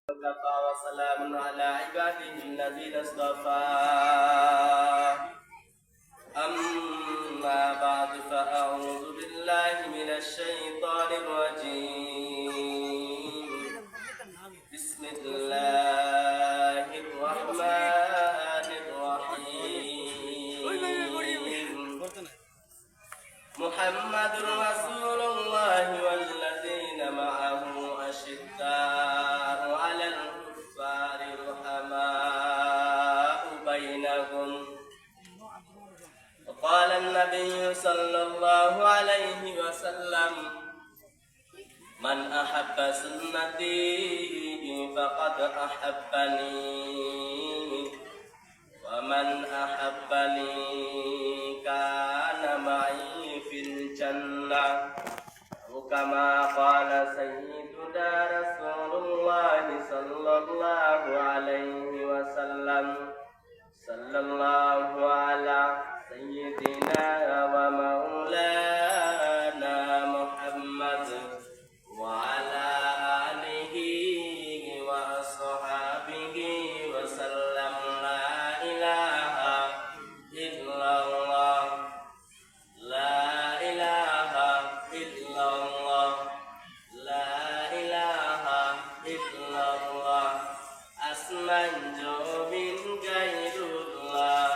وكفى وسلام على عباده الذين اصطفى أما بعد فأعوذ بالله من الشيطان الرجيم بسم الله الرحمن الرحيم محمد رسول الله والذين معه أشداء على الكفار رحماء بينهم وقال النبي صلى الله عليه وسلم من أحب سنتي فقد أحبني ومن أحبني كان معي في الجنة وكما قال سيدنا رسول الله صلى الله عليه وسلم صلى الله على سيدنا ومولانا محمد وعلى آله وأصحابه وسلم لا إله إلا الله لا إله إلا الله لا إله إلا الله أسمع من غير الله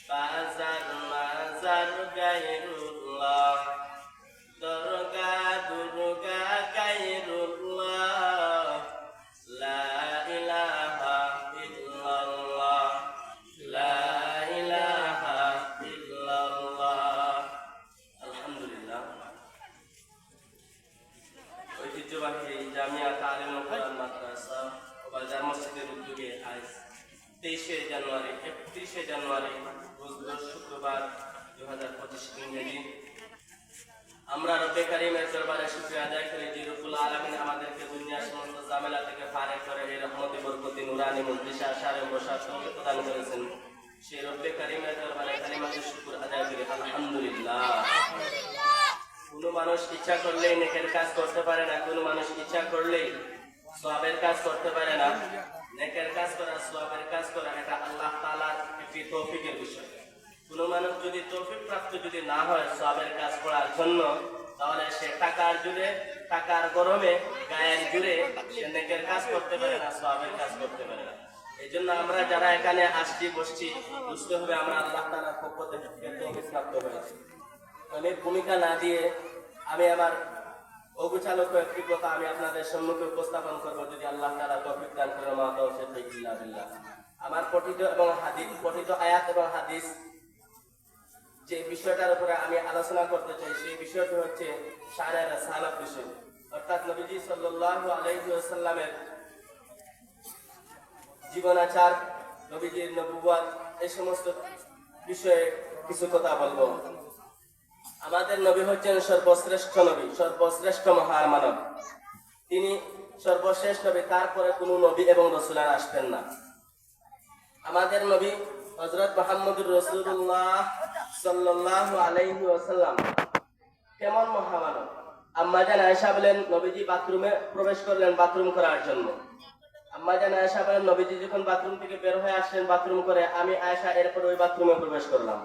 فازر مازر غير الله درجة درجة غير الله لا إله إلا الله لا إله إلا الله الحمد لله ঐতিহ্যবাহী জামিয়া তালিমুল কোরআন মাদ্রাসা ও বাজার মসজিদের উদ্যোগে আজ 23 জানুয়ারি রোজ শুক্রবার 2025 ইংরেজি আমরা রব্বে কারীমের দরবারে শুকরিয়া আদায় করি যে রব্বুল আলামিন আমাদেরকে দুনিয়ার সমস্ত ঝামেলা থেকে ফারেক করে এই রহমতে বরকতে নুরানি মজলিসে আসারে বসার তৌফিক প্রদান করেছেন সেই রব্বে কারীমের দরবারে কালিমাতুর শুকর আদায় করি আলহামদুলিল্লাহ। কোনো মানুষ ইচ্ছা করলেই নেকের কাজ করতে পারে না, কোনো মানুষ ইচ্ছা করলেই সওয়াবের কাজ করতে পারে না। নেকের কাজ করা, সওয়াবের কাজ করা এটা আল্লাহ তাআলার একটি তৌফিকের বিষয়। কোনো মানুষ যদি তৌফিক প্রাপ্ত যদি না হয় সওয়াবের কাজ করার জন্য, তাহলে সে টাকার গরমে গায়ের জুড়ে সে নেকের কাজ করতে পারে না, সওয়াবের কাজ করতে পারে না। এই জন্য আমরা যারা এখানে আসছি বসছি বুঝতে হবে আমরা আল্লাহ তাআলার পক্ষ থেকে তৌফিক প্রাপ্ত হয়েছি। অনেক ভূমিকা না দিয়ে আমি আমার অগুছালো কয়েকটি কথা আমি আপনাদের সম্মুখে উপস্থাপন করবো, যদি আল্লাহ তাআলা তৌফিক দান করেন। মা তাওফিক ইল্লা বিল্লাহ। আমার পঠিত আয়াত এবং হাদিস যে বিষয়টার উপরে আমি আলোচনা করতে চাই সেই বিষয়টি হচ্ছে শানে রিসালাত বিষয়, অর্থাৎ নবীজি সাল্লাল্লাহু আলাইহি ওয়াসাল্লামের জীবনাচার, নবীজির নবুয়ত, এই সমস্ত বিষয়ে কিছু কথা বলবো। আমাদের নবী হচ্ছেন সর্বশ্রেষ্ঠ নবী, সর্বশ্রেষ্ঠ মহান মানব। তিনি সর্বশেষ নবী, তারপরে কোনো নবী এবং রাসূল আসবেন না। আমাদের নবী হযরত মুহাম্মদুর রাসূলুল্লাহ সাল্লাল্লাহু আলাইহি ওয়াসাল্লাম কেমন মহামানব। আম্মা জান আয়েশা বলেন নবীজি বাথরুমে প্রবেশ করলেন বাথরুম করার জন্য। আম্মা জান আয়েশা বলেন নবীজি যখন বাথরুম থেকে বের হয়ে আসলেন বাথরুম করে, আমি আয়েশা এরপর ওই বাথরুমে প্রবেশ করলাম।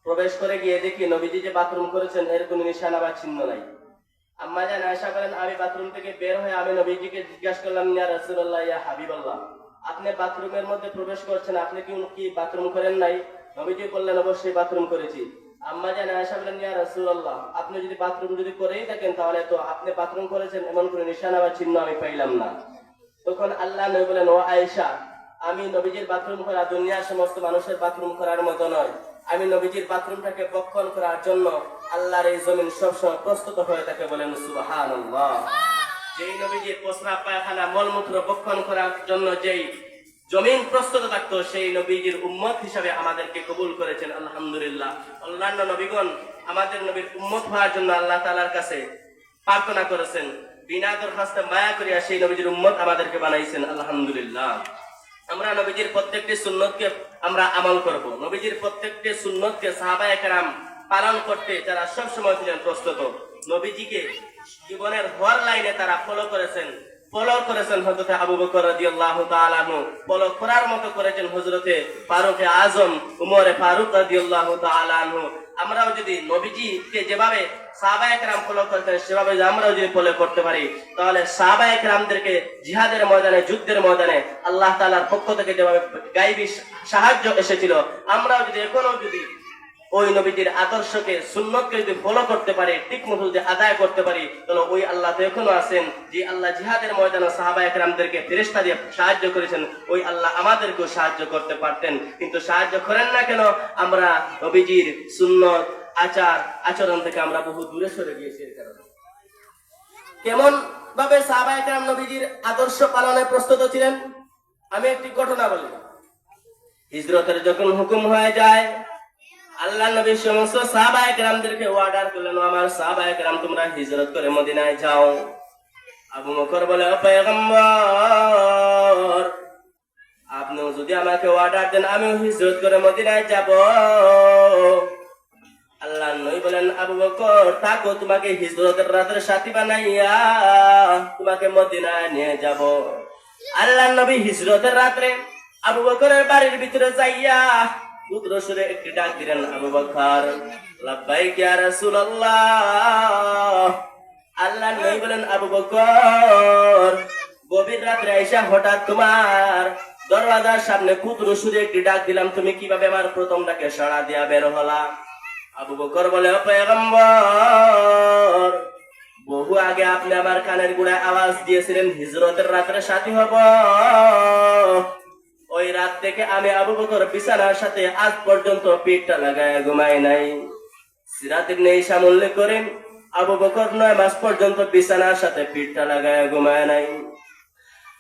প্রবেশ করে গিয়ে দেখি নবীজি যে বাথরুম করেছেন এর কোনো নিশানা বা চিহ্ন নাই। আম্মা জান আয়েশা বলেন আমি বাথরুম থেকে বের হয়ে আমি নবীজিকে জিজ্ঞাসা করলাম, ইয়া রাসূলুল্লাহ, ইয়া হাবিবাল্লাহ, আপনি বাথরুমের মধ্যে প্রবেশ করছেন, আপনি কি বাথরুম করেন নাই? নবীজি বললেন অবশ্যই বাথরুম করেছি। আম্মা জান আয়েশা বলেন, ইয়া রাসূলুল্লাহ, আপনি যদি বাথরুম করেই থাকেন তাহলে তো আপনি বাথরুম করেছেন এমন কোনো নিশানা বা চিহ্ন আমি পাইলাম না। তখন আল্লাহ নবী বলেন, ও আয়েশা, আমি নবীজির বাথরুম করা দুনিয়ার সমস্ত মানুষের বাথরুম করার মতো নয়। আমি নবীজির বাথরুমটাকে বক্ষণ করার জন্য আল্লাহর এই জমিন সবসময় প্রস্তুত হয়ে থাকে। বলেন সুবহানাল্লাহ। যেই নবীজির প্রস্রাব পায়খানা মলমূত্র বক্ষণ করার জন্য যেই জমিন প্রস্তুত থাকতো, সেই নবীজির উম্মত হিসাবে আমাদেরকে কবুল করেছেন আলহামদুলিল্লাহ। অন্যান্য নবীগণ আমাদের নবীর উম্মত হওয়ার জন্য আল্লাহ তাআলার কাছে প্রার্থনা করেছেন, বিনা দরখাস্তে মায়া করিয়া সেই নবীজির উম্মত আমাদেরকে বানাইছেন আলহামদুলিল্লাহ। আমরা নবীজির প্রত্যেকটি সুন্নতকে আমরা আমল করব। নবীজির প্রত্যেকটি সুন্নতকে সাহাবায়ে কেরাম পালন করতে তারা সব সময় ছিলেন প্রস্তুত। নবীজিকে জীবনের হর লাইনে তারা ফলো করেছেন। ফলো করেছেন হযরতে আবু বকর রাদিয়াল্লাহু তাআলা আনহু, ফলো করার মতো করেছেন হযরতে ফারুক আজম উমরে ফারুক রাদিয়াল্লাহু তাআলা আনহু। আমরাও যদি নবীজিকে যেভাবে সাহাবায়ে কেরাম ফলো করতেন সেভাবে যদি আমরাও যদি ফলো করতে পারি, তাহলে সাহাবায়ে কেরামদেরকে জিহাদের ময়দানে, যুদ্ধের ময়দানে আল্লাহ তাআলার পক্ষ থেকে যেভাবে গায়বী সাহায্য এসেছিল, আমরাও যদি এখনো যদি ওই নবীজির আদর্শকে, সুন্নতকে যদি ফলো করতে পারি, ঠিক মতো যদি আদায় করতে পারি, তাহলে ওই আল্লাহ তো এখনো আছেন। যে আল্লাহ জিহাদের ময়দানে সাহাবায়ে কেরামদেরকে ফেরেশতা দিয়ে সাহায্য করেছেন, ওই আল্লাহ আমাদেরকেও সাহায্য করতে পারতেন, কিন্তু সাহায্য করেন না কেন? আমরা নবীজির সুন্নত, আচার আচরণ থেকে আমরা বহু দূরে সরে গিয়েছি। এর কারণে কেমন ভাবে সাহাবায়ে কেরাম নবীজির আদর্শ পালনে প্রস্তুত ছিলেন, আমি একটি ঘটনা বলি। হিজরতের যখন হুকুম হয়ে যায়, আল্লাহ নবী সমস্ত সাহাবায়ে কেরামদেরকে অর্ডার করলেন, আমার সাহাবায়ে কেরাম তোমরা হিজরত করে মদিনায় যাও। আবু বকর বলে, ও পয়গম্বর, আপনিও যদি আমাকে অর্ডার দেন আমিও হিজরত করে মদিনায় যাব। আল্লাহ নবী বলেন, আবু বকর থাকো, তোমাকে হিজরতের রাতের সাথী বানাইয়া তোমাকে মদিনায় নিয়ে যাব। আল্লাহ নবী হিজরতের রাত্রে আবু বকরের বাড়ির ভিতরে যাইয়া পুত্র সুরে একটি ডাক দিলেন, আবু বকর লাব্বাইক ইয়া রাসূলুল্লাহ। আল্লাহ নবী বলেন, আবু বকর গভীর রাত্রে আইসা হঠাৎ তোমার দরওয়াজার সামনে পুত্র সুরে একটি ডাক দিলাম, তুমি কিভাবে আমার প্রথম ডাকে সাড়া দিয়া বের হলা? আবু বকর বলে, ও পয়গম্বর, বহু আগে আপনি আমার কানের গোড়ায় আওয়াজ দিয়েছিলেন হিজরতের রাত্রে সাথী হব। ওই রাত থেকে আমি আবু বকর বিছানার সাথে আজ পর্যন্ত পিঠটা লাগায় ঘুমাই নাই। সিরাতের নেই সামুল্য করেন আবু বকর 9 মাস পর্যন্ত বিছানার সাথে পিঠটা লাগায় ঘুমায় নাই।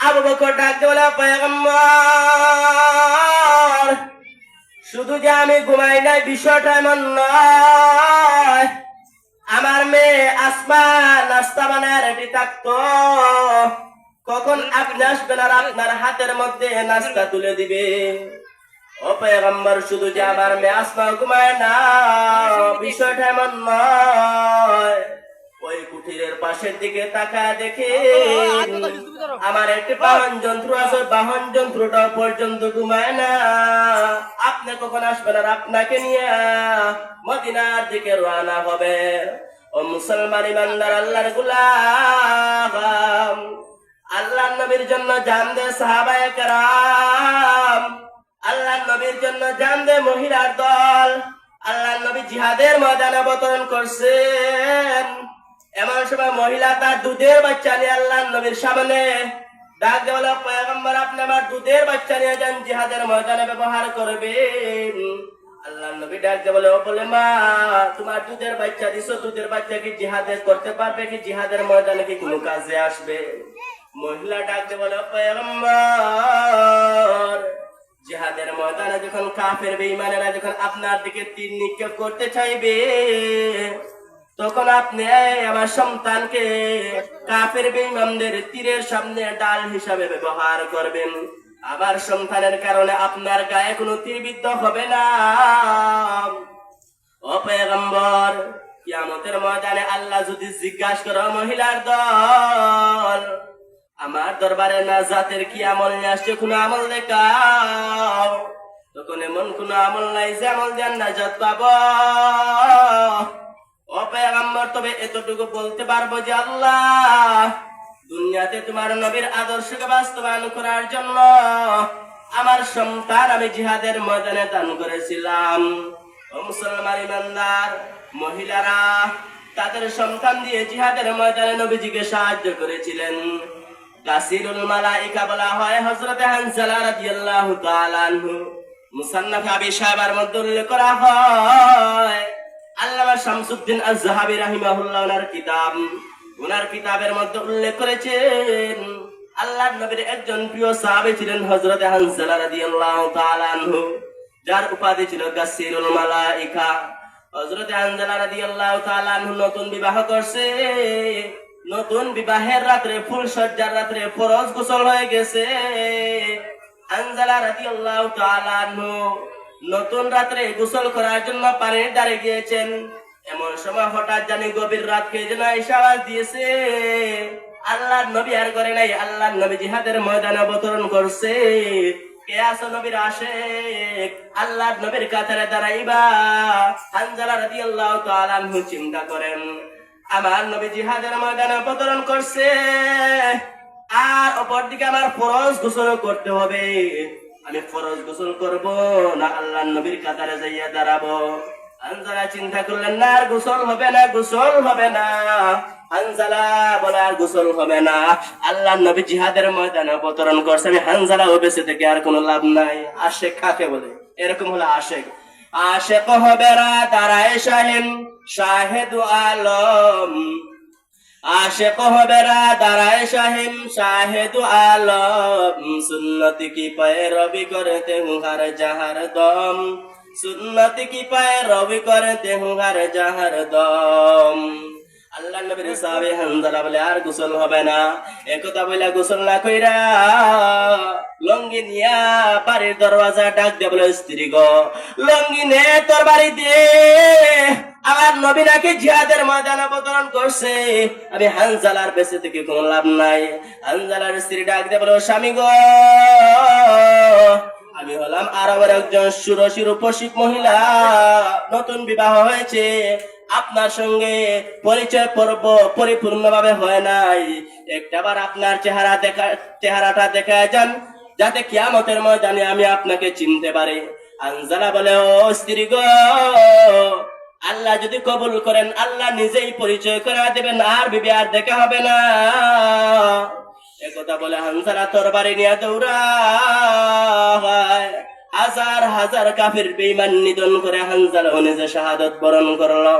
আবু বকর ডাকতে বলে, পয়গম্বর, শুধু যে আমি ঘুমাই নাই বিষয়টা এমন নয়, আমার মেয়ে আসমা নাস্তা বানায় রেডি থাকতো, কখন আপনি আসবেন আর আপনার হাতের মধ্যে নাস্তা তুলে দিবে। ও পয়গম্বর, শুধু যে আমার মেয়ে আসমা ঘুমায় না বিষয়টা এমন নয়, ওই কুঠিরের পাশের দিকে তাকায় দেখে আমার একটি বাহন যন্ত্র আছে, বাহন যন্ত্রটা পর্যন্ত ঘুমায় না। আপনি কখন আসবেন আর আপনাকে নিয়ে মদিনার দিকে রওনা হবে। ও মুসলমান ইমানদার আল্লাহর গোলাম, আল্লাহর নবীর জন্য জান দে সাহাবায়ে কেরাম, আল্লাহর নবীর জন্য জান দে মহিলার দল। আল্লাহর নবী জিহাদের ময়দানে অবতরণ করছেন, এমন সময় মহিলা তার দুধের বাচ্চা নিয়ে আল্লাহর নবীর সামনে ডাক দিয়ে বলে, পয়গম্বর আপনি আমার দুধের বাচ্চা নিয়ে যান, জিহাদের ময়দানে ব্যবহার করবেন। আল্লাহর নবী ডাক দিয়ে বলে, ও বলে মা, তোমার দুধের বাচ্চা দিছো, দুধের বাচ্চা কি জিহাদে করতে পারবে, কি জিহাদের ময়দানে কি কোনো কাজে আসবে? মহিলা ডাক দিয়ে বলে, পয়গম্বর জিহাদের ময়দানে যখন কাফের বেঈমানেরা যখন আপনার দিকে তীর নিক্ষেপ করতে চাইবে, তখন আপনি আমার সন্তানকে কাফের বেঈমানদের তীরের সামনে ডাল হিসাবে ব্যবহার করবেন। আমার সন্তানের কারণে আপনার গায়ে কোনো তীরবিদ্ধ হবে না। ও পয়গম্বর, কিয়ামতের ময়দানে আল্লাহ যদি জিজ্ঞাসা করে, মহিলার দল আমার দরবারে নাজাতের কি আমল নিয়ে আসছে, কোন আমল দেখাও, তখন এমন কোন আমল নাই যে আমল দেন নাজাত পাবো। ও পয়গম্বর, তবে এতটুকু বলতে পারবো যে আল্লাহ দুনিয়াতে তোমার নবীর আদর্শকে বাস্তবায়ন করার জন্য আমার সন্তান আমি জিহাদের ময়দানে দান করেছিলাম। ও মুসলমান ইমানদার, মহিলারা তাদের সন্তান দিয়ে জিহাদের ময়দানে নবীজিকে সাহায্য করেছিলেন। কাসিরুল মালাইকা বলা হয় হযরত হানজালা রাদিয়াল্লাহু তাআলা আনহু। মুসান্নাফ আবি শায়বার মধ্যে উল্লেখ করা হয়, আল্লামা শামসুদ্দিন আয-যাহাবী রাহিমাহুল্লাহ ওনার কিতাবের মধ্যে উল্লেখ করেছেন, আল্লাহর নবীর একজন প্রিয় সাহাবী ছিলেন হযরত হানজালা রাদিয়াল্লাহু তাআলা আনহু, যার উপাধি ছিল কাসিরুল মালাইকা। হযরত হানজালা রাদিয়াল্লাহু তাআলা আনহু নতুন বিবাহ করছে। নতুন বিবাহের রাত্রে, ফুলসজ্জার রাত্রে ফরজ গোসল হয়ে গেছে। হানজালা রাদিয়াল্লাহু তাআলা আনহু নতুন রাত্রে গোসল করার জন্য পানির ধারে গিয়েছেন। এমন সময় হঠাৎ জানি গভীর রাত কে যেন এসে আওয়াজ দিয়েছে, আল্লাহর নবী আর করে নাই, আল্লাহর নবী জিহাদের ময়দানে অবতরণ করছে। কে আছো নবীর আশিক, আল্লাহর নবীর কাতারে দাঁড়াইবা। হানজালা রাদিয়াল্লাহু তাআলা আনহু চিন্তা করেন, আমার নবী জিহাদের ময়দানে অবতরণ করছে, আর অপরদিকে আমার ফরজ গোসল করতে হবে। আমি ফরজ গোসল করব না আল্লাহর নবীর কাতারে যাইয়া দাঁড়াবো? হানজালা চিন্তা করলেন, না আর গোসল হবে না, গোসল হবে না। হানজালা বলে আর গোসল হবে না, আল্লাহর নবী জিহাদের ময়দানে অবতরণ করছে, আমি হানজালা ও বেঁচে থেকে আর কোনো লাভ নাই। আশেক কাকে বলে? এরকম হলো আশেক। আশেক হবে রা দাঁড়ায় শাহিন শাহেদু আলম, আশেক হবে রা দাঁড়ায় শাহিন শাহেদু আলম, সুন্নতি কি पैरवी करते हूँ हर जहर दम, सुन्नत की पैरवी करते हूँ हर जहर दम। আল্লাহ নবীর সাহাবী হানজালা বলে আর গোসল হবে না। একথা বলে গোসল না কইরা লঙ্গি নিয়া বাড়ির দরওয়াজা ডাক দিয়ে বলে, স্ত্রী গো লঙ্গি নে তোর বাড়ি দিয়ে, আমার নবী নাকি জিহাদের ময়দানে অবতরণ করছে, আমি হানজালার বেঁচে থেকে কোনো লাভ নাই। হানজালার স্ত্রী ডাক দিয়ে বলে, স্বামী গো আমি হলাম আরবের একজন সুরসী রূপসী মহিলা, নতুন বিবাহ হয়েছে, আপনার সঙ্গে পরিচয় পর্ব পরিপূর্ণভাবে হয় নাই, একটাবার আপনার চেহারাটা দেখা যান, যাতে কিয়ামতের ময়দানে আমি আপনাকে চিনতে পারি। হানজালা বলে, ও স্ত্রী গো আল্লাহ যদি কবুল করেন আল্লাহ নিজেই পরিচয় করে দেবেন, আর বিবি আর দেখা হবে না। একথা বলে হানজালা তরবারি নিয়ে দৌড়ায়, হাজার হাজার কাফির বেঈমান নিধন করে হানজালা নিজে শাহাদাত বরণ করলো।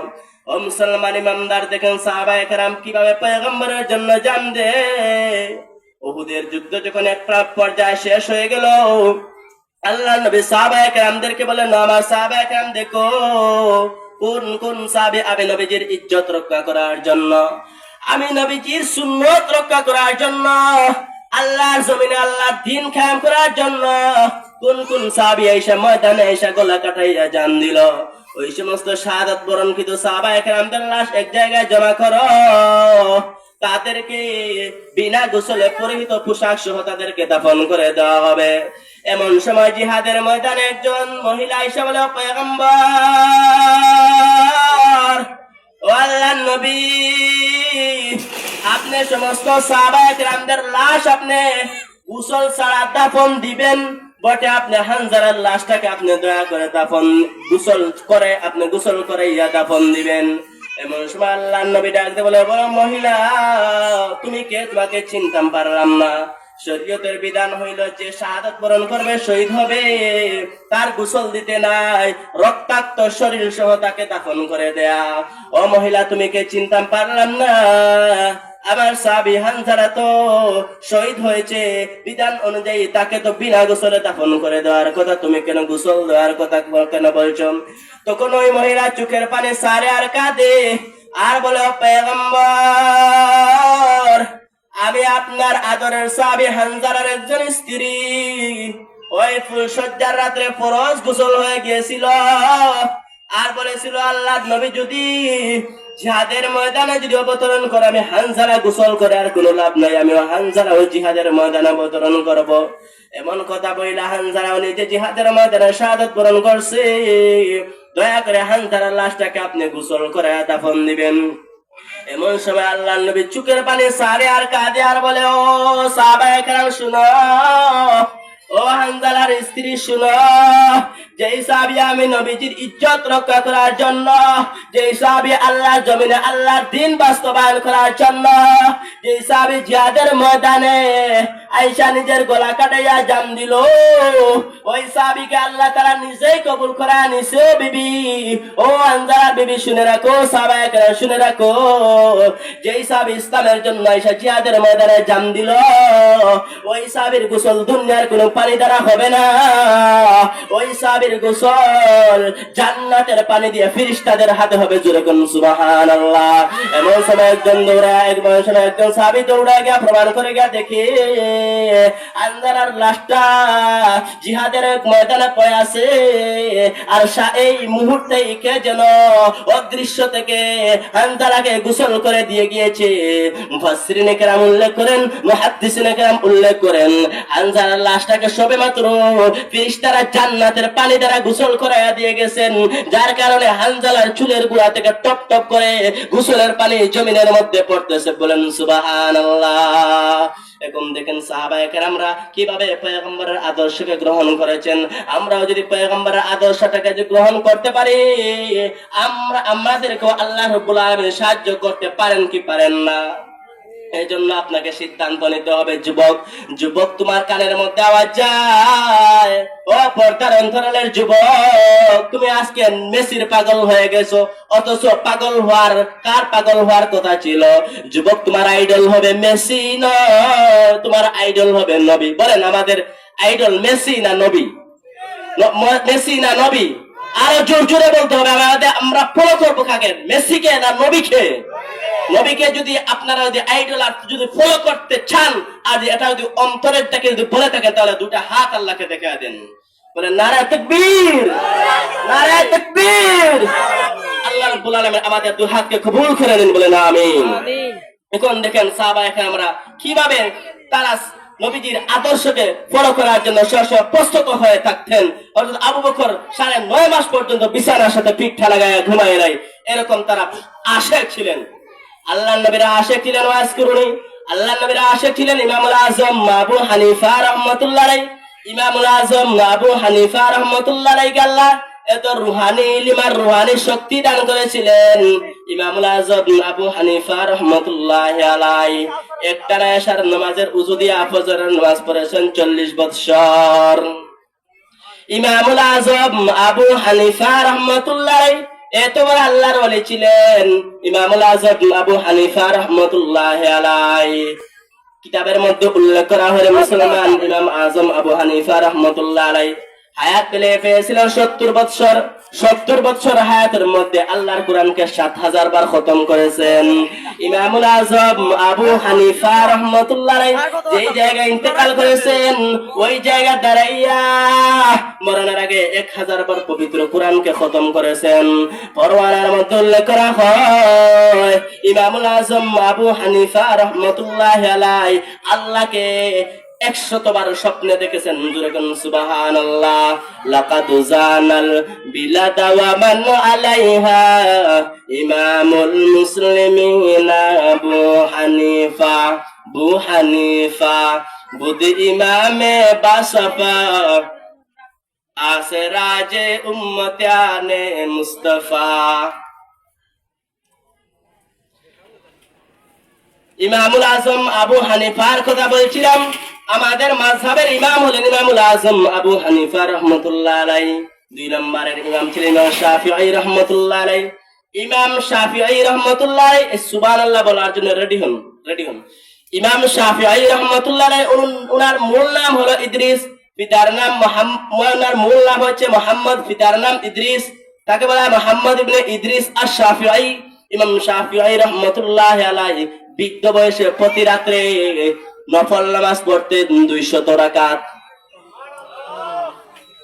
ও মুসলমান ইমানদার, দেখেন সাহাবায়ে কেরাম কিভাবে পয়গম্বরের জন্য জান দেয়। উহুদের যুদ্ধ যখন একটা পর্যায়ে শেষ হয়ে গেল, আল্লাহ নবী সাহাবায়ে কেরামদেরকে বলেন, আমার সাহাবায়ে কেরাম দেখো কোন কোন সাহাবী আমি নবীজির ইজ্জত রক্ষা করার জন্য, আমি নবীজির সুন্নত রক্ষা করার জন্য, আল্লাহর জমিনে আল্লাহর দ্বীন কায়েম করার জন্য কোন কোন সাহাবী আয়েশা ময়দানে আয়েশা গলা কাটাইয়া জান দিল। ওই সমস্ত শাহাদাত বরণকৃত সাহাবায়ে কেরামদের লাশ এক জায়গায় জমা করো, তাদেরকে বিনা গোসলে পরিহিত পোশাক সহ তাদেরকে দাফন করে দেওয়া হবে। এমন সময় জিহাদের ময়দানে একজন মহিলা আয়েশা বলে, পয়গম্বর ও আল্লাহর নবী, আপনি সমস্ত সাহাবায়ে কেরামদের লাশ আপনি গোসল ছাড়া দাফন দিবেন বটে, আপনি হানজালার লাশটাকে আপনি দয়া করে গোসল করে ইয়া দাফন দিবেন। এমন সময় আল্লাহর নবী ডাকতে বলে, বলো মহিলা তুমি কে? তোমাকে চিনতাম পারলাম না। শরীয়তের বিধান হইল যে শাহাদাত বরণ করবে, শহীদ হবে, তার গোসল দিতে নাই, রক্তাক্ত শরীর সহ তাকে দাফন করে দেয়া। ও মহিলা তুমি কে? চিনতাম পারলাম না, আমার সাহাবী হানজালা তো শহীদ হয়েছে, বিধান অনুযায়ী তাকে তো বিনা গোসলে দাফন করে দেওয়ার কথা, তুমি কেন গোসল দেওয়ার কথা কেন বলছো? তখন ওই মহিলা চোখের পানি সারে আর কাঁদে আর বলে, পয়গম্বর আমি আপনার আদরের সাহাবী হানজালার একজন স্ত্রী, ওই ফুলসজ্জার রাত্রে ফরজ গোসল হয়ে গিয়েছিল, আর বলেছিল আল্লাহর নবী যদি জিহাদের ময়দানে যদি অবতরণ করে আমি হানজালা গোসল করে আর কোনো লাভ নাই, আমি হানজালা ওই জিহাদের ময়দানে অবতরণ করব। এমন কথা বইলা হানজালা নিজে জিহাদের ময়দানে শাহাদাত বরণ করছে, দয়া করে হানজালার লাশটাকে আপনি গোসল করে দাফন দিবেন। এমন সময় আল্লাহর নবী চোখের পানি সারে আর কাঁদে আর বলে, ও সাহাবায়ে কেরাম শুনো, ও হানজালার স্ত্রী শুনো, যেই সাহাবী আমি নবীজির ইজ্জত রক্ষা করার জন্য, যেই সাহাবী আল্লাহর জমিনে আল্লাহর দ্বীন বাস্তবায়ন করার জন্য, যেই সাহাবী জিহাদের ময়দানে আয়েশা নিজের গলা কাটাইয়া জান দিল, ওই সাহাবীকে আল্লাহ তাআলা নিজেই কবুল করা নিছে। বিবি ও হানজালার বিবি শুনে রাখো, সাহাবায়ে কেরাম শুনে রাখো, যেই সাহাবী ইসলামের জন্য আয়েশা জিহাদের ময়দানে জান দিল, ওই সাহাবীর গোসল দুনিয়ার কোনো পানি দ্বারা হবে না, ওই সাহাবীর গোসল জান্নাতের পানি দিয়ে ফেরেশতাদের হাতে হবে। জোরে কোন সুবহানাল্লাহ। এমন সময় একজন সাহাবী দৌড়া গিয়া প্রমাণ করে গিয়া দেখে হানজালার লাশটা জিহাদের ময়দানে পড়ে আছে, আর এই মুহূর্তে কে যেন অদৃশ্য থেকে হানজালাকে গোসল করে দিয়ে গিয়েছে। মুফাসসিরিনে কেরাম উল্লেখ করেন, মুহাদ্দিসিনে কেরাম উল্লেখ করেন, হানজালার লাশটাকে সবেমাত্র ফেরেশতারা জান্নাতের পানি দ্বারা গোসল করাইয়া দিয়ে গেছেন, যার কারণে হানজালার চুলের গোড়া থেকে টপ টপ করে গোসলের পানি জমিনের মধ্যে পড়তেছে। বলেন সুবহানাল্লাহ। এখন দেখেন সাহাবায়ে কেরামরা কিভাবে পয়গম্বরের আদর্শকে গ্রহণ করেছেন। আমরাও যদি পয়গম্বরের আদর্শটাকে গ্রহণ করতে পারি, আমাদেরকেও আল্লাহ রাব্বুল আলামিন সাহায্য করতে পারেন কি পারেন না? এই জন্য আপনাকে সিদ্ধান্ত নিতে হবে। যুবক তোমার কানের মধ্যে আওয়াজ যায়, ও পর্দার অন্তরালের যুবক, তুমি আজকে মেসির পাগল হয়ে গেছো, অথচ পাগল হওয়ার কথা ছিল। যুবক, তোমার আইডল হবে মেসি নয়, তোমার আইডল হবে নবী। বলেন, আমাদের আইডল মেসি না নবী? মেসি না নবী? আরো জোর জোরে বলতে হবে। আমরা ফলো করবো কাকে, মেসিকে না নবীকে? নবীকে যদি আপনারা যদি আইডল আর যদি ফলো করতে চান, আর এটা যদি অন্তরের থেকে যদি বলে থাকেন, তাহলে দুটা হাত আল্লাহকে দেখা দেন, বলে নারায়ে তাকবীর, নারায়ে তাকবীর। আল্লাহ রাব্বুল আলামিন আমাদের দুই হাতকে কবুল করে নিন, বলেন আমিন। এখন দেখেন সাহাবায়ে কেরামরা কিভাবে তারা নবীজির আদর্শকে ফলো করার জন্য প্রস্তুত হয়ে থাকতেন। অর্থাৎ আবু বকর 9.5 মাস পর্যন্ত বিছানার সাথে পিঠা লাগায় ঘুমায় নাই, এরকম তারা আশিক ছিলেন। আল্লাহ নবীরা আশিক ছিলেন, ওয়াজ করুন। আল্লাহ নবীরা আশিক ছিলেন ইমামুল আজম আবু হানিফা রাহমাতুল্লাহ আলাইহি। ইমামুল আজম আবু হানিফা রাহমাতুল্লাহ আলাইহি আল্লাহ এত রুহানি ইলম আর রুহানি শক্তি দান করেছিলেন। ইমামুল আজম আবু হানিফা রাহমাতুল্লাহ আলাইহি একটানা এশার নামাজের উযু দিয়ে ফজরের নামাজ পড়েছেন 40 বৎসর। ইমামুল আজম আবু হানিফা রাহমাতুল্লাহ আলাইহি এত বড় আল্লাহর ওলি ছিলেন। ইমামুল আজম আবু হানিফা রাহমাতুল্লাহ আলাইহি কিতাবের মধ্যে উল্লেখ করা হয়েছে, মুসলমান ইমাম আজম আবু হানিফা রাহমাতুল্লাহ আলাইহি হায়াত পেয়েছিলেন 70 বৎসর। 70 বৎসর হায়াতের মধ্যে আল্লাহর কোরআনকে 7000 বার খতম করেছেন। ইমামুল আজম আবু হানিফা রাহমাতুল্লাহ আলাইহি যেই জায়গায় ইন্তেকাল করেছেন, ওই জায়গা দাঁড়াইয়া মরণের আগে 1000 বার পবিত্র কোরআনকে খতম করেছেন। পরওয়ানার মধ্যে উল্লেখ করা হয়, ইমামুল আজম আবু হানিফা রাহমাতুল্লাহ আলাইহি আল্লাহকে 100 বার স্বপ্নে দেখেছেন। জোরে কোন সুবহানাল্লাহ। লাকাদ জানাল বিলাদা ওয়া মান আলাইহা ইমামুল মুসলিমিনা আবু হানিফা বুদ ইমামে বাসফা আসরাজে উম্মতানে মুস্তাফা। ইমামুল আজম আবু হানিফার কথা বলছিলাম। আমাদের মাযহাবের ইমাম হলেন ইমামুল আজম আবু হানিফা রাহমাতুল্লাহ আলাইহি। 2 নম্বরের ইমাম ছিলেন ইমাম শাফিঈ রাহমাতুল্লাহ আলাইহি। ইমাম শাফিঈ রাহমাতুল্লাহ আলাইহি সুবহানাল্লাহ বলার জন্য রেডি হন। ইমাম শাফিঈ রাহমাতুল্লাহ আলাইহি ওনার মূল নাম হলো ইদ্রিস, পিতার নাম ওনার মূল নাম হচ্ছে মুহাম্মদ, পিতার নাম ইদ্রিস। তাকে বলা হয় মুহাম্মদ ইবনে ইদ্রিস আশ-শাফিঈ। ইমাম শাফিঈ রাহমাতুল্লাহ আলাইহি বৃদ্ধ বয়সে প্রতি রাত্রে নফল নামাজ পড়তেন 200 রাকাত।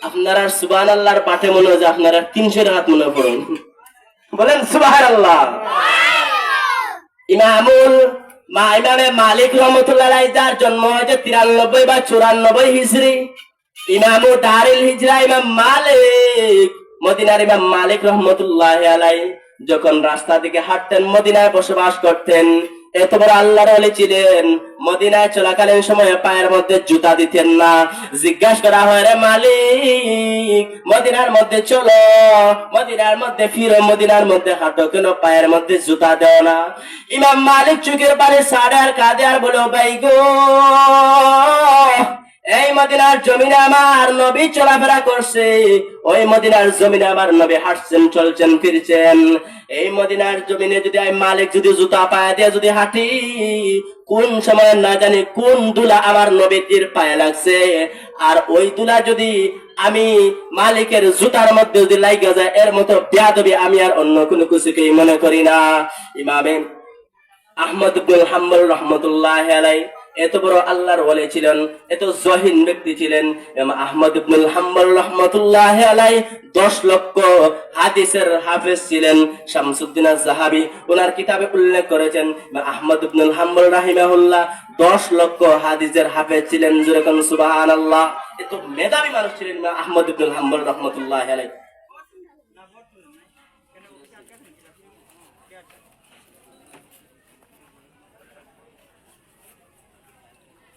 আপনারা সুবহানাল্লাহর পাঠে মনে হয় যে আপনারা 300 রাকাত মনে পড়েন, বলেন সুবহানাল্লাহ। ইমামে মালিক রাহমাতুল্লাহ আলাইহি যার জন্ম হয়েছে 93 বা 94 হিজরি। ইমামু দারিল হিজরা ইমাম মালিক, মদিনার ইমাম মালিক রাহমাতুল্লাহ আলাইহি যখন রাস্তা দিকে হাঁটতেন, মদিনায় বসবাস করতেন। এত বড় আল্লাহর ওলি ছিলেন, মদিনায় চলাকালীন সময়ে পায়ের মধ্যে জুতা দিতেন না। জিজ্ঞাসা করা হয়, রে মালিক, মদিনার মধ্যে চলো, মদিনার মধ্যে ফিরো, মদিনার মধ্যে হাঁটো, কেন পায়ের মধ্যে জুতা দেও না? ইমাম মালিক চোখের পানি সাড়ে আর কাঁদে আর বলো, ভাই গো, এই মদিনা মদিনার জমিনে আমার নবী চলাফেরা করছে, ওই মদিনার জমিনে আমার নবী হাঁটছেন, চলছেন, ফিরছেন। এই মদিনার জমিনে যদি আমি মালিক যদি জুতা পায়ে দিয়ে যদি হাঁটি, কোন সময় না জানি কোন দুলা আমার নবীজির পায়ে লাগছে, আর ওই দুলা যদি আমি মালিকের জুতার মধ্যে যদি লাগা যায়, এর মতো বেয়াদবি আমি আর অন্য কোনো কিছুকেই মনে করি না। ইমামে আহমদ ইবনুল হাম্বল রহমতুল্লাহ আলাই এত বড় আল্লাহর ওলি ছিলেন, এত জহিন ব্যক্তি ছিলেন। আহমদ ইবনুল হাম্বল রহমতুল্লাহ আলাই 10 লক্ষ হাদিসের হাফেজ ছিলেন। শামসুদ্দিন আয-যাহাবী ওনার কিতাবে উল্লেখ করেছেন আহমদ ইবনুল হাম্বল রাহিমাহুল্লাহ 10 লক্ষ হাদিসের হাফেজ ছিলেন। যেরকম সুবহানাল্লাহ, এত মেধাবী মানুষ ছিলেন আহমদ ইবনুল হাম্বল রহমতুল্লাহ আলাই।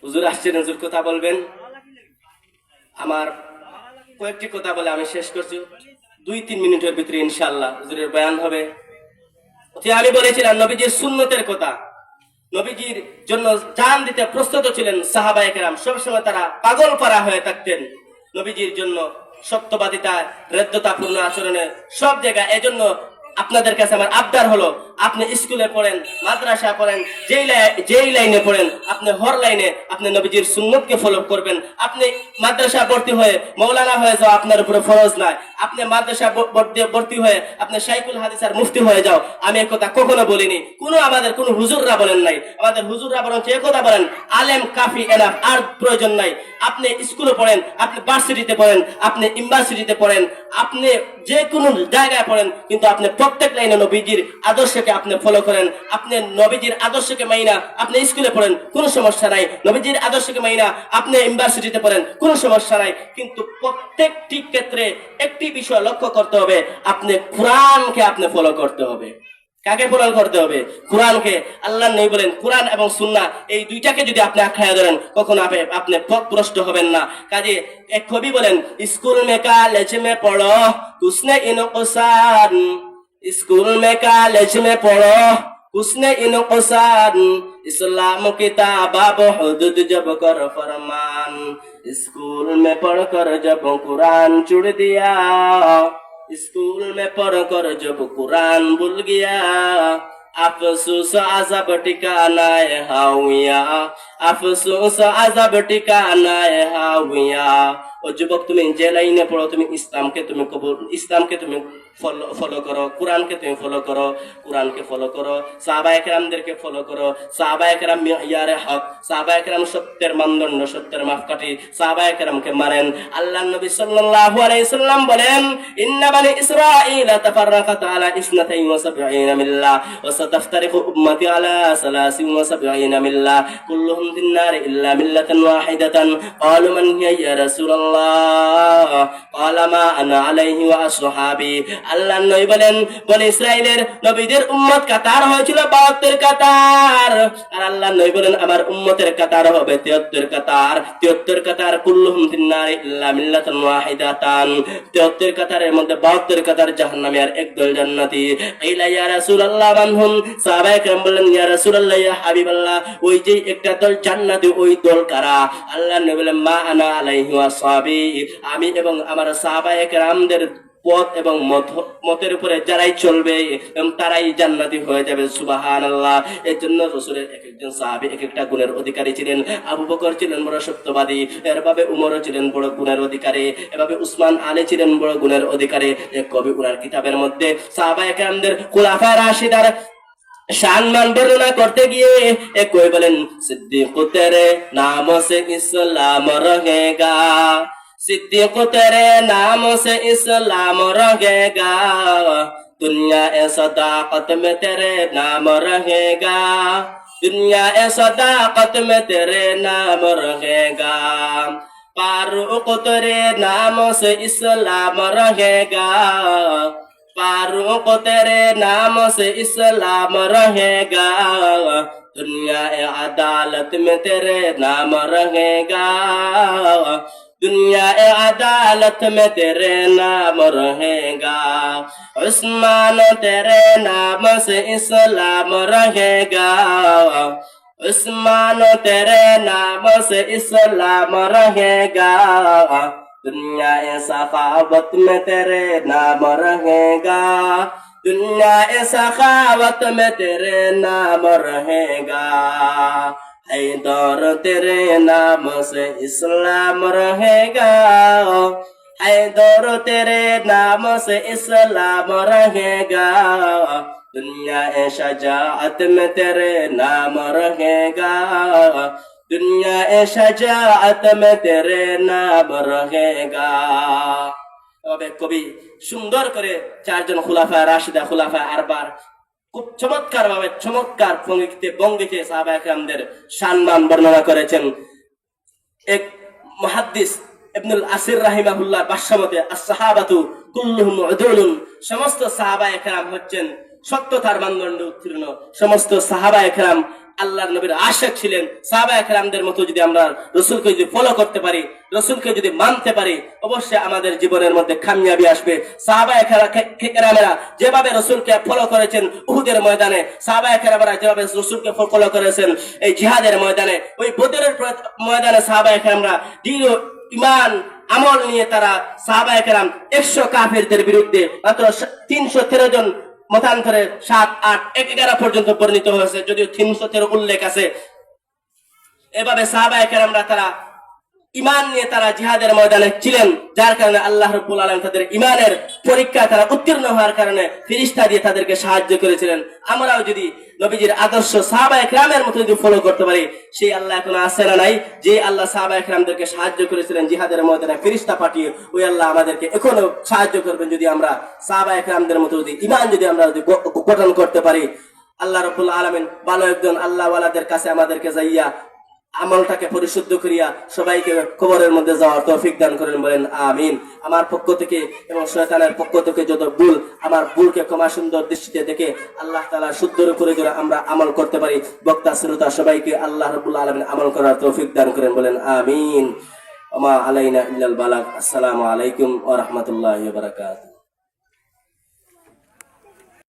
হুজুর আসছেন, হুজুর কথা বলবেন। আমার কয়েকটি কথা বলে আমি শেষ করছি, 2-3 মিনিটের ভিতরে ইনশাআল্লাহ হুজুরের বয়ান হবে। আমি বলেছিলাম নবীজির সুন্নতের কথা, নবীজির জন্য জান দিতে প্রস্তুত ছিলেন সাহাবায়ে কেরাম, সবসময় তারা পাগল পারা হয়ে থাকতেন নবীজির জন্য, সত্যবাদিতা, হৃদ্যতাপূর্ণ আচরণে সব জায়গায়। এজন্য আপনাদের কাছে আমার আবদার হলো, আপনি স্কুলে পড়েন, মাদ্রাসা পড়েন, যেই লাইনে পড়েন, আপনি হর লাইনে আপনি নবীজির সুন্নতকে ফলো করবেন। আপনি মাদ্রাসা ভর্তি হয়ে মৌলানা হয়ে যাও, আপনার উপরে ফরজ নাই। আপনি মাদ্রাসা ভর্তি হয়ে আপনি শাইখুল হাদিস আর মুফতি হয়ে যাও, আমি এই কথা কখনো বলিনি, আমাদের কোন হুজুররা বলেন নাই। আমাদের হুজুররা বরং এই কথা বলেন, আলেম কাফি এনাফ, আর প্রয়োজন নাই। আপনি স্কুলে পড়েন, আপনি ভার্সিটিতে পড়েন, আপনি ইউনিভার্সিটিতে পড়েন, আপনি যে কোনো জায়গায় পড়েন, কিন্তু আপনি প্রত্যেক লাইনে নবীজির আদর্শকে আপনি ফলো করেন। আপনি নবীজির আদর্শকে মাইনা আপনি স্কুলে পড়েন, কোনো সমস্যা নাই। নবীজির আদর্শকে মাইনা আপনি ইউনিভার্সিটিতে পড়েন, কোনো সমস্যা নাই। কিন্তু প্রত্যেকটি ক্ষেত্রে একটি বিষয় লক্ষ্য করতে হবে, আপনি কোরআনকে আপনি ফলো করতে হবে। কাকে ফলো করতে হবে? কোরআনকে। আল্লাহ নবী বলেন কোরআন এবং সুন্নাহ এই দুইটাকে যদি আপনি আঁকড়ায় ধরেন, কখনো আপনি পথভ্রষ্ট হবেন না। কাজে এক কবি বলেন, স্কুল মে কলেজ মে পড়ো কুসনে ইনকুসান, स्कूल में कॉलेज में पढ़ो उसने इनकुसान, इस्लाम किताब हुदूद जब कर फरमान, स्कूल में पढ़कर जब कुरान चुड़ दिया, स्कूल में पढ़कर जब कुरान भूल गया, अफसोस अज़ब ठिकाना है हाविया, अफसोस अज़ब ठिकाना है हाविया। ও যুবক, তুমি যে লাইনে পড়ো, তুমি ইসলামকে তুমি ফলো করো, কোরআনকে তুমি ফলো করো, কোরআনকে ফলো করো, সাহাবায়ে কেরামদেরকে ফলো করো। সাহাবায়ে কেরাম মিয়ারে হক, সাহাবায়ে কেরাম সত্যের মানদণ্ড, সত্যের মাপকাঠি, সাহাবায়ে কেরামকে মানেন। আল্লাহর নবী সাল্লাল্লাহু আলাইহি সাল্লাম বলেন, ইন্না বানি ইসরাঈলা তাফাররাকাত আলা 72 মিল্লাহ ওয়া সাতাফতারিকু উম্মতি আলা 73 মিল্লাহ কুল্লুহুম ফিন-নার ইল্লা মিল্লাতান ওয়াহিদাতান। ক্বালু মান হিয়া ইয়া রাসূলুল্লাহ? ক্বালা মা আনা আলাইহি ওয়া আসহাবি। আল্লাহর নবী বলেন, বনি ইসরাইলের নবীদের উম্মত কাতার হয়েছিল 72 কাতার, আর আল্লাহর নবী বলেন আমার উম্মতের কাতার হবে 73 কাতার। 73 কাতার, কুল্লুহুম ফিন-নার ইল্লা মিল্লাতান ওয়াহিদাতান। 73 কাতারের মধ্যে 72 কাতার জাহান্নামী আর একদল জান্নাতি। ইলা ইয়া রাসূলুল্লাহ মানহুম? সাহাবায়ে কেরাম বললেন, ইয়া রাসূলুল্লাহ, ইয়া হাবিবাল্লাহ, ওই যে একটা দল জান্নাতি, ওই দল কারা? আল্লাহর নবী বলেন, মা আনা আলাইহি ওয়া আসহাবি, আমি এবং আমার সাহাবায়ে কেরামদের পথ এবং মতের উপরে যারাই চলবে তারাই জান্নাতি হয়ে যাবে। সুবহানাল্লাহ। এর জন্য রাসূলের এক একজন সাহাবী এক একটা গুণের অধিকারী ছিলেন। আবু বকর ছিলেন বড় সত্যবাদী, এভাবে উমরও ছিলেন বড় গুণের অধিকারী, এভাবে উসমান আলী ছিলেন বড় গুণের অধিকারী। এক কবি উনার কিতাবের মধ্যে সাহাবায়ে কেরামদের খুলাফা রাশিদার শানমান বর্ণনা করতে গিয়ে এক কবি বলেন, সিদ্দিক তেরে নাম সে ইসলাম রহেগা, सिद्दीक तेरे नाम से इस्लाम रहेगा, दुनिया ए सदाकत में तेरे नाम रहेगा, दुनिया ए सदाकत में तेरे नाम रहेगा, फारूक तेरे नाम से इस्लाम रहेगा, फारूक तेरे नाम से इस्लाम रहेगा, दुनिया ए अदालत में तेरे नाम रहेगा, दुनिया ए अदालत में तेरे नाम रहेगा, उस्मान तेरे नाम से इस्लाम रहेगा, उस्मान तेरे नाम से इस्लाम रहेगा, दुनिया सखावत में तेरे नाम रहेगा, दुनिया सखावत में तेरे नाम रहेगा, हैदर तेरे नाम से इस्लाम रहेगा, हैदर तेरे नाम से इस्लाम रहेगा, दुनिया शजाअत में तेरे नाम रहेगा, दुनिया शजाअत में तेरे नाम रहेगा। তবে কবি সুন্দর করে চারজন খুলাফা রাশিদা খুলাফা আরবার খুব চমৎকার ভাবে চমৎকার ভঙ্গিতে সাহাবায়ে কেরামদের সম্মান বর্ণনা করেছেন। এক মুহাদ্দিস ইবনুল আসির রাহিমাহুল্লাহ ভাষ্যমতে আস-সাহাবাতু কুল্লুহুম উদুলুন, সমস্ত সাহাবায়ে কেরাম হচ্ছেন সত্যতার মানদণ্ডে উত্তীর্ণ। সমস্ত সাহাবায়ে কেরাম আল্লাহর নবীর আশিক ছিলেন। সাহাবায়ে কেরামদের মতো যদি আমরা রাসূলকে যদি ফলো করতে পারি, রাসূলকে যদি মানতে পারি, অবশ্যই আমাদের জীবনের মধ্যে কামিয়াবি আসবে। সাহাবায়ে কেরামেরা যেভাবে রাসূলকে ফলো করেছেন উহুদের ময়দানে, সাহাবায়ে কেরামেরা যেভাবে রাসূলকে ফলো করেছেন এই জিহাদের ময়দানে, ওই বদরের ময়দানে সাহাবায়ে কেরামরা দৃঢ় ঈমান আমল নিয়ে তারা সাহাবায়ে কেরাম 100 কাফেরদের বিরুদ্ধে মাত্র 313 জন মতান্তরে 7, 8, 11 পর্যন্ত বর্ণিত হয়েছে, যদিও 313 উল্লেখ আছে। এভাবে সাহাবায়ে কেরামরা তারা ঈমান নিয়ে তারা জিহাদের ময়দানে ছিলেন, যার কারণে আল্লাহ রাব্বুল আলামিন তাদের ঈমানের পরীক্ষায় তারা উত্তীর্ণ হওয়ার কারণে ফেরেশতা দিয়ে তাদেরকে সাহায্য করেছিলেন। আমরাও যদি নবীজির আদর্শ সাহাবায়ে কেরামের মতো যদি ফলো করতে পারি, সেই আল্লাহ এখন আছে না নাই, যে আল্লাহ সাহাবায়ে কেরামদেরকে সাহায্য করেছিলেন জিহাদের ময়দানে ফেরেশতা পাঠিয়ে, ওই আল্লাহ আমাদেরকে এখনো সাহায্য করবেন যদি আমরা সাহাবায়ে কেরামদের মতো যদি ঈমান যদি আমরা গঠন করতে পারি। আল্লাহ রাব্বুল আলামিন ভালো একজন আল্লাহ ওয়ালাদের কাছে আমাদেরকে যাইয়া আমলটাকে পরিশুদ্ধ করিয়া সবাইকে কবরের মধ্যে যাওয়ার তৌফিক দান করেন, বলেন আমিন। আমার পক্ষ থেকে এবং শয়তানের পক্ষ থেকে যত ভুল, আমার ভুলকে ক্ষমা সুন্দর দৃষ্টিতে দেখে আল্লাহ তাআলা শুদ্ধর উপরে করে আমরা আমল করতে পারি। বক্তা শ্রোতা সবাইকে আল্লাহ রাব্বুল আলামিন আমল করার তৌফিক দান করেন, বলেন আমিন। ওমা আলাইনা ইল্লাল বালাগ। আসসালামু আলাইকুম ওয়া রাহমাতুল্লাহি ওয়া বারাকাতুহু।